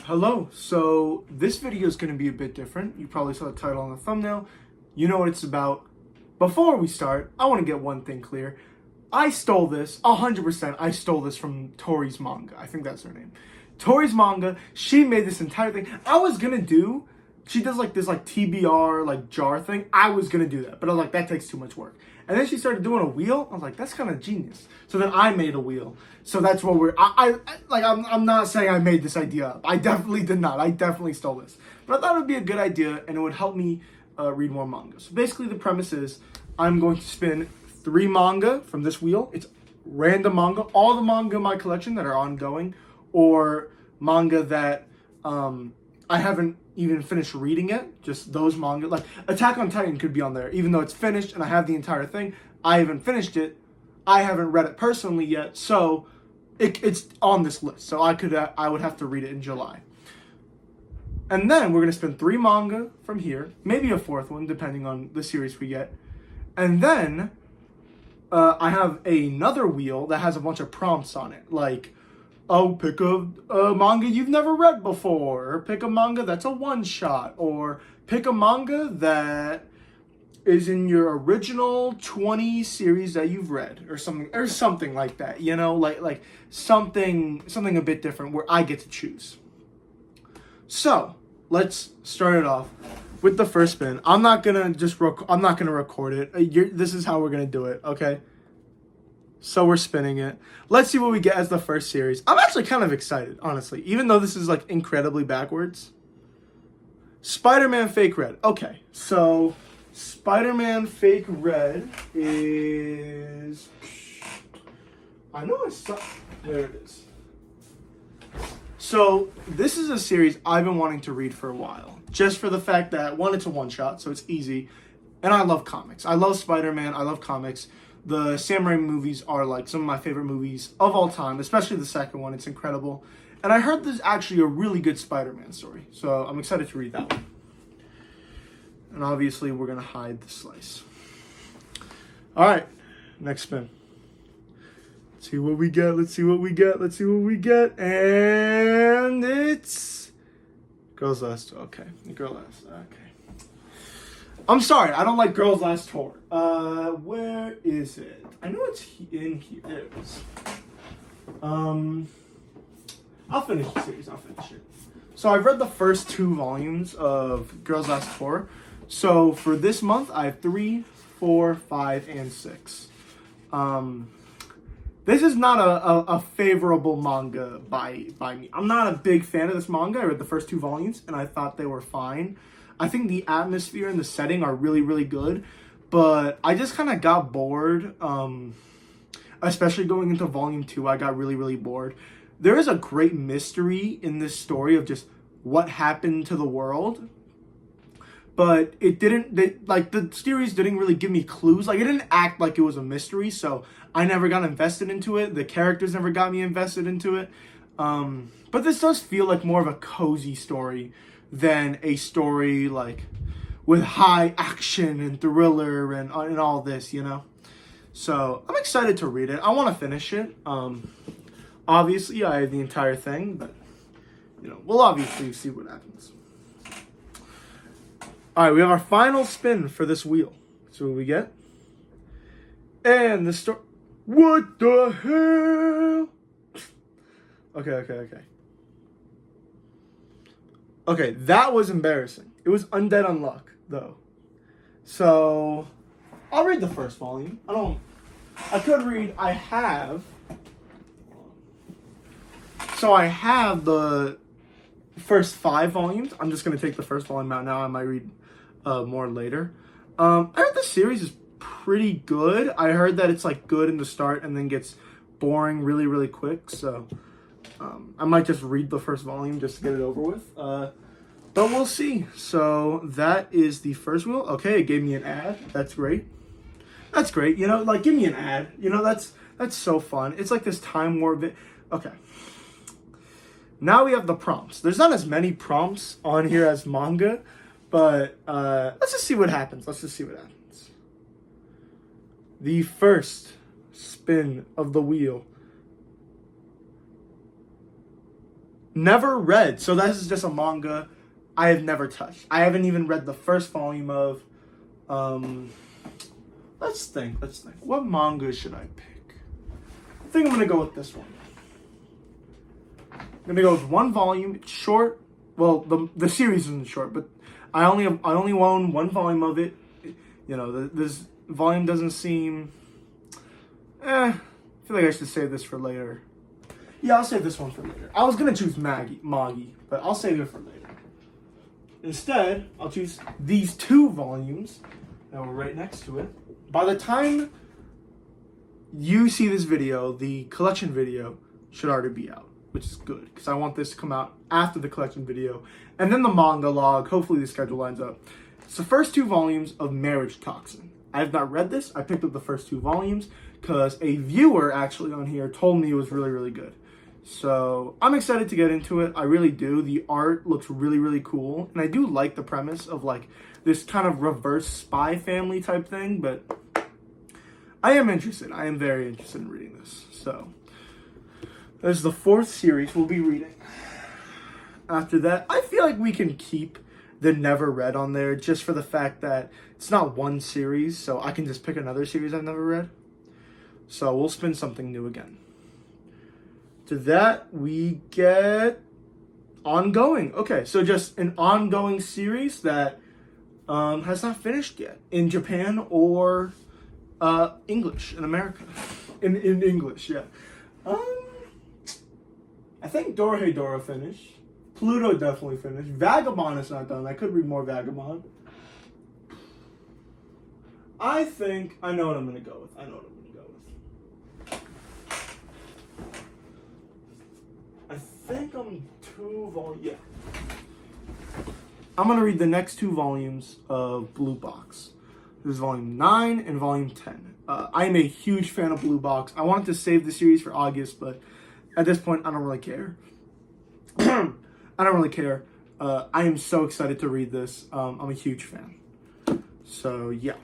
Hello, so this video is going to be a bit different. You probably saw the title on the thumbnail. You know what it's about. Before we start, I want to get one thing clear. I stole this, 100%, I stole this from Tori's Manga. I think that's her name. Tori's Manga, she made this entire thing. She does like this like TBR like jar thing. I was going to do that, but I was like, that takes too much work. And then she started doing a wheel. I was like, that's kind of genius. So then I made a wheel. So that's what I'm not saying I made this idea up. I definitely did not. I definitely stole this. But I thought it would be a good idea and it would help me read more manga. So basically the premise is I'm going to spin 3 manga from this wheel. It's random manga. All the manga in my collection that are ongoing or manga that I haven't even finished reading yet. Just those manga. Like Attack on Titan could be on there. Even though it's finished and I have the entire thing, I haven't finished it. I haven't read it personally yet, so it's on this list. So I would have to read it in July. And then we're going to spend 3 manga from here, maybe a 4th one, depending on the series we get. And then I have another wheel that has a bunch of prompts on it, like, oh, pick a manga you've never read before, or pick a manga that's a one-shot, or pick a manga that is in your original 20 series that you've read, or something like that, you know, like something a bit different where I get to choose. So let's start it off with the first spin. I'm not gonna record it. This is how we're gonna do it, okay? So we're spinning it. Let's see what we get as the first series. I'm actually kind of excited, honestly, even though this is like incredibly backwards. Spider-Man Fake Red. Okay, so Spider-Man Fake Red is... I know it's... There it is. So this is a series I've been wanting to read for a while. Just for the fact that, one, it's a one-shot, so it's easy. And I love comics. I love Spider-Man. I love comics. The Sam Raimi movies are like some of my favorite movies of all time, especially the second one. It's incredible. And I heard there's actually a really good Spider-Man story. So I'm excited to read that one. And obviously, we're going to hide the slice. All right. Next spin. Let's see what we get. Let's see what we get. Let's see what we get. And it's... Girls Last. Okay. Girl Last. Okay. I'm sorry. I don't like Girls Last Tour. Where is it? I know it's in here. There it is. I'll finish the series. I'll finish it. So I've read the first 2 volumes of Girls Last Tour. So for this month, I have 3, 4, 5, and 6. This is not a favorable manga by me. I'm not a big fan of this manga. I read the first 2 volumes, and I thought they were fine. I think the atmosphere and the setting are really, really good. But I just kind of got bored. Especially going into volume 2, I got really, really bored. There is a great mystery in this story of just what happened to the world. But it didn't, the series didn't really give me clues. Like, it didn't act like it was a mystery, so I never got invested into it. The characters never got me invested into it. But this does feel like more of a cozy story than a story, like, with high action and thriller and all this, you know? So, I'm excited to read it. I want to finish it. Obviously, I have the entire thing, but, you know, we'll obviously see what happens. All right, we have our final spin for this wheel. So what we get? And the story... What the hell? Okay. Okay, that was embarrassing. It was Undead Unluck, though. So, I'll read the first volume. I have... So I have the first 5 volumes. I'm just going to take the first volume out now. I might read more later. I heard the series is pretty good. I heard that it's like good in the start and then gets boring really, really quick. So I might just read the first volume just to get it over with. But we'll see. So that is the first wheel. Okay, it gave me an ad. That's great. That's great. You know, like, give me an ad. You know, that's so fun. It's like this Time War bit. Okay. Now we have the prompts. There's not as many prompts on here as manga, but let's just see what happens. The first spin of the wheel never read. So this is just a manga I have never touched. I haven't even read the first volume of. Let's think. What manga should I pick? I think I'm gonna go with this one. I'm gonna go with one volume. It's short. Well, the series isn't short, but I only own one volume of it. You know, this volume doesn't seem. I feel like I should save this for later. Yeah, I'll save this one for later. I was gonna choose Magi, but I'll save it for later. Instead, I'll choose these two volumes that were right next to it. By the time you see this video, the collection video should already be out, which is good because I want this to come out after the collection video. And then the manga log, hopefully the schedule lines up. It's the first two volumes of Marriage Toxin. I have not read this. I picked up the first two volumes because a viewer actually on here told me it was really, really good. So I'm excited to get into it. I really do. The art looks really, really cool. And I do like the premise of like this kind of reverse spy family type thing. But I am interested. I am very interested in reading this. So this is the fourth series we'll be reading. After that, I feel like we can keep the never read on there just for the fact that it's not one series. So I can just pick another series I've never read. So we'll spin something new again. To that, we get ongoing. Okay, so just an ongoing series that has not finished yet in Japan or English in America. In English, yeah. I think Dorohedoro finished. Pluto definitely finished. Vagabond is not done. I could read more Vagabond. I think I know what I'm going to go with. I think I'm two volumes. Yeah. I'm going to read the next two volumes of Blue Box. This is volume 9 and volume 10. I am a huge fan of Blue Box. I wanted to save the series for August, but at this point, I don't really care. I am so excited to read this. I'm a huge fan. So, yeah.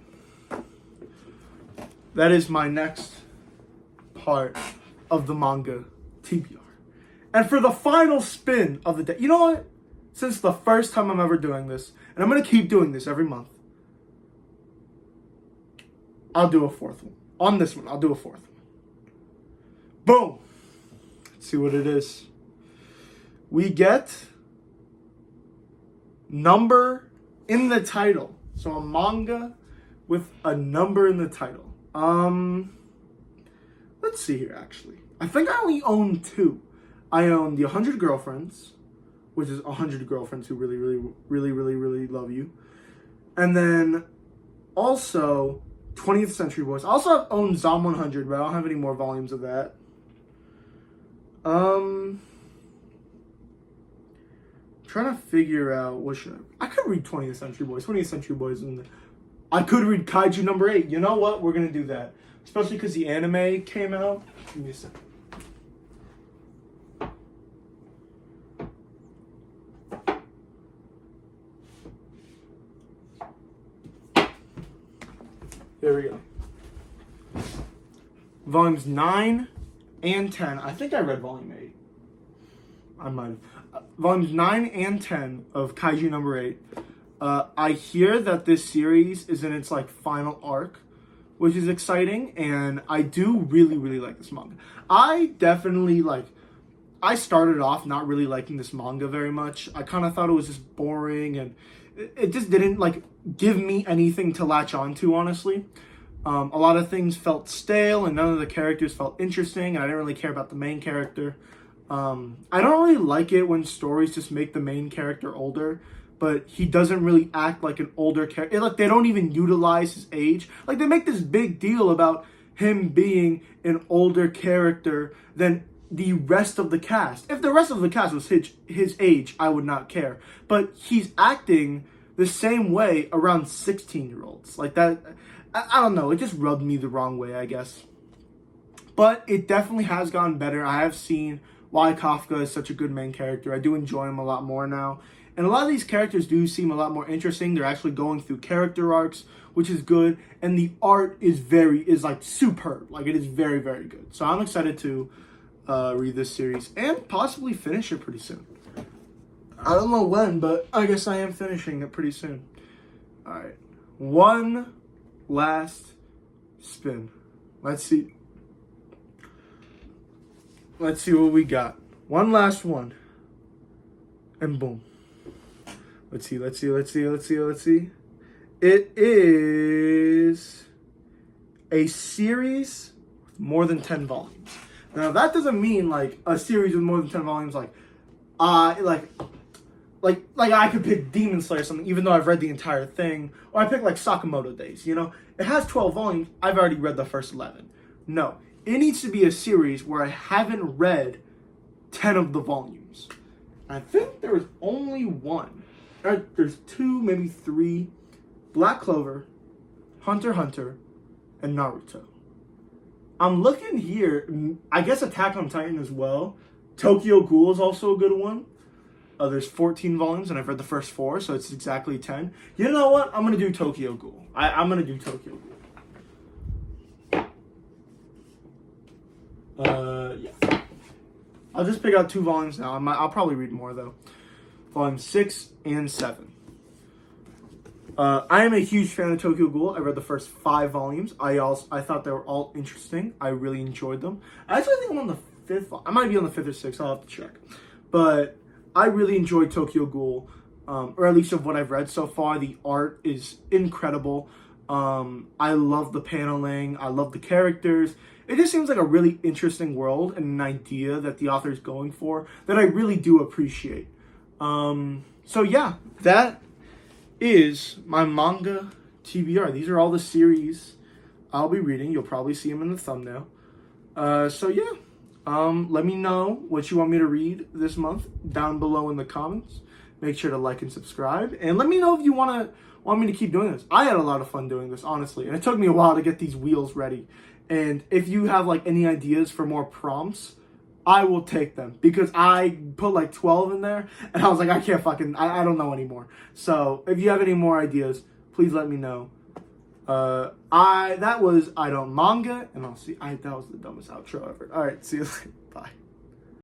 That is my next part of the Manga TBR. And for the final spin of the day, you know what? Since the first time I'm ever doing this, and I'm going to keep doing this every month, I'll do a fourth one. On this one, I'll do a fourth one. Boom! Let's see what it is. We get number in the title. So a manga with a number in the title. Let's see here, actually. I think I only own two. I own the 100 Girlfriends, which is 100 girlfriends who really love you. And then also 20th Century Boys. I also own Zom 100, but I don't have any more volumes of that. Trying to figure out what should I could read 20th Century Boys. 20th Century Boys, and I could read Kaiju number 8. You know what? We're gonna do that, especially because the anime came out. Give me a second. There we go. Volumes 9 and 10. I think I read volume 8. I might have. Volumes 9 and 10 of Kaiju number 8. I hear that this series is in its like final arc, which is exciting, and I do really like this manga. I started off not really liking this manga very much. I kind of thought it was just boring, and it just didn't like give me anything to latch onto, honestly. A lot of things felt stale, and none of the characters felt interesting, and I didn't really care about the main character. I don't really like it when stories just make the main character older, but he doesn't really act like an older character. Like, they don't even utilize his age. Like, they make this big deal about him being an older character than the rest of the cast. If the rest of the cast was his age, I would not care. But he's acting the same way around 16-year-olds. Like, that, I don't know. It just rubbed me the wrong way, I guess. But it definitely has gotten better. I have seen why Kafka is such a good main character. I do enjoy him a lot more now. And a lot of these characters do seem a lot more interesting. They're actually going through character arcs, which is good. And the art is like superb. Like, it is very good. So I'm excited to read this series and possibly finish it pretty soon. I don't know when, but I guess I am finishing it pretty soon. All right, one last spin. Let's see. Let's see what we got. One last one. And boom. Let's see. It is a series with more than 10 volumes. Now, that doesn't mean, like, a series with more than 10 volumes, like I could pick Demon Slayer or something, even though I've read the entire thing. Or I pick, like, Sakamoto Days, you know? It has 12 volumes. I've already read the first 11. No. It needs to be a series where I haven't read 10 of the volumes. I think there was only one. There's two, maybe three. Black Clover, Hunter x Hunter, and Naruto. I'm looking here. I guess Attack on Titan as well. Tokyo Ghoul is also a good one. There's 14 volumes, and I've read the first 4, so it's exactly 10. You know what? I'm going to do Tokyo Ghoul. I'm going to do Tokyo Ghoul. Yeah. I'll just pick out 2 volumes now. I'll probably read more, though. Volume 6 and 7. I am a huge fan of Tokyo Ghoul. I read the first 5 volumes. I thought they were all interesting. I really enjoyed them. I actually think I'm on the 5th. I might be on the 5th or 6th. I'll have to check. But I really enjoyed Tokyo Ghoul, or at least of what I've read so far. The art is incredible. I love the paneling. I love the characters. It just seems like a really interesting world and an idea that the author is going for that I really do appreciate. So yeah, that is my manga TBR. These are all the series I'll be reading. You'll probably see them in the thumbnail. So yeah, let me know what you want me to read this month down below in the comments. Make sure to like and subscribe, and let me know if you want me to keep doing this. I had a lot of fun doing this, honestly, and it took me a while to get these wheels ready. And if you have like any ideas for more prompts, I will take them, because I put like 12 in there and I was like, I don't know anymore. So if you have any more ideas, please let me know. That was I Don't Manga, and that was the dumbest outro ever. All right, see you later. Bye.